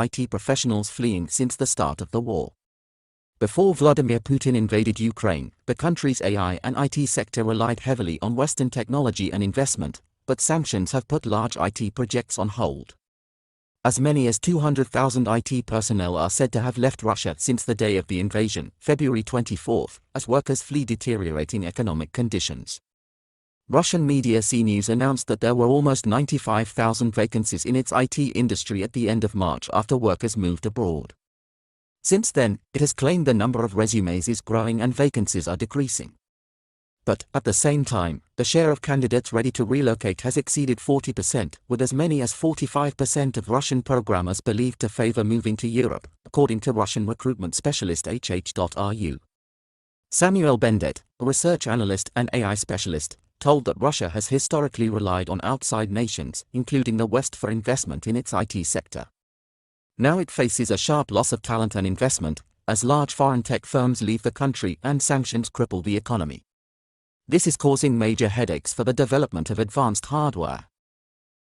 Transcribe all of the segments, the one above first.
IT professionals fleeing since the start of the war. Before Vladimir Putin invaded Ukraine, the country's AI and IT sector relied heavily on Western technology and investment, but sanctions have put large IT projects on hold. As many as 200,000 IT personnel are said to have left Russia since the day of the invasion, February 24, as workers flee deteriorating economic conditions. Russian media CNews announced that there were almost 95,000 vacancies in its IT industry at the end of March after workers moved abroad. Since then, it has claimed the number of resumes is growing and vacancies are decreasing. But, at the same time, the share of candidates ready to relocate has exceeded 40%, with as many as 45% of Russian programmers believed to favor moving to Europe, according to Russian recruitment specialist HH.ru. Samuel Bendet, a research analyst and AI specialist, told that Russia has historically relied on outside nations, including the West, for investment in its IT sector. Now it faces a sharp loss of talent and investment, as large foreign tech firms leave the country and sanctions cripple the economy. This is causing major headaches for the development of advanced hardware.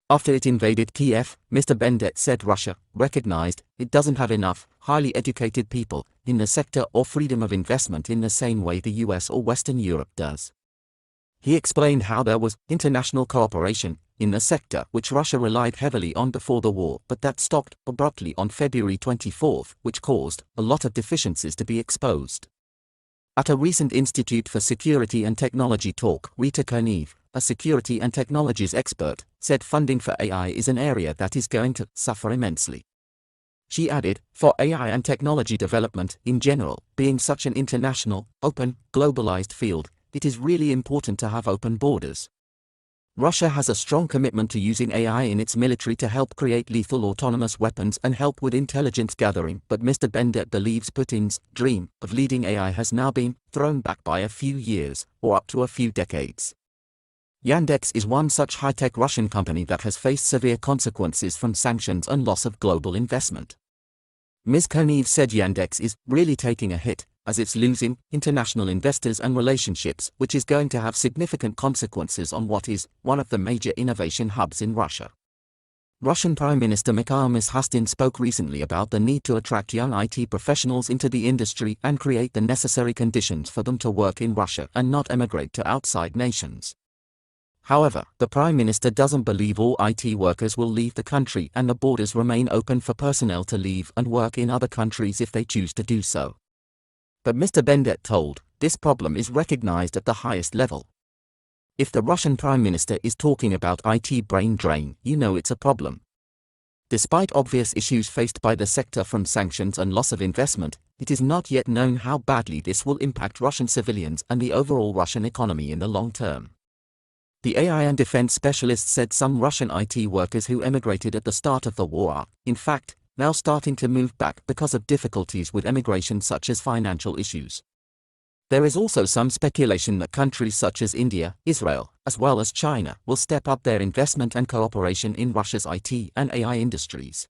After it invaded Kiev, Mr. Bendet said Russia recognized it doesn't have enough highly educated people in the sector or freedom of investment in the same way the US or Western Europe does. He explained how there was international cooperation in the sector which Russia relied heavily on before the war, but that stopped abruptly on February 24, which caused a lot of deficiencies to be exposed. At a recent Institute for Security and Technology talk, Rita Kernev, a security and technologies expert, said funding for AI is an area that is going to suffer immensely. She added, for AI and technology development in general, being such an international, open, globalized field, it is really important to have open borders. Russia has a strong commitment to using AI in its military to help create lethal autonomous weapons and help with intelligence gathering, but Mr. Bendet believes Putin's dream of leading AI has now been thrown back by a few years, or up to a few decades. Yandex is one such high-tech Russian company that has faced severe consequences from sanctions and loss of global investment. Ms. Kernev said Yandex is really taking a hit, as it's losing international investors and relationships, which is going to have significant consequences on what is one of the major innovation hubs in Russia. Russian Prime Minister Mikhail Mishustin spoke recently about the need to attract young IT professionals into the industry and create the necessary conditions for them to work in Russia and not emigrate to outside nations. However, the Prime Minister doesn't believe all IT workers will leave the country and the borders remain open for personnel to leave and work in other countries if they choose to do so. But Mr. Bendet told, this problem is recognized at the highest level. If the Russian Prime Minister is talking about IT brain drain, you know it's a problem. Despite obvious issues faced by the sector from sanctions and loss of investment, it is not yet known how badly this will impact Russian civilians and the overall Russian economy in the long term. The AI and defense specialist said some Russian IT workers who emigrated at the start of the war are, in fact, now starting to move back because of difficulties with emigration such as financial issues. There is also some speculation that countries such as India, Israel, as well as China will step up their investment and cooperation in Russia's IT and AI industries.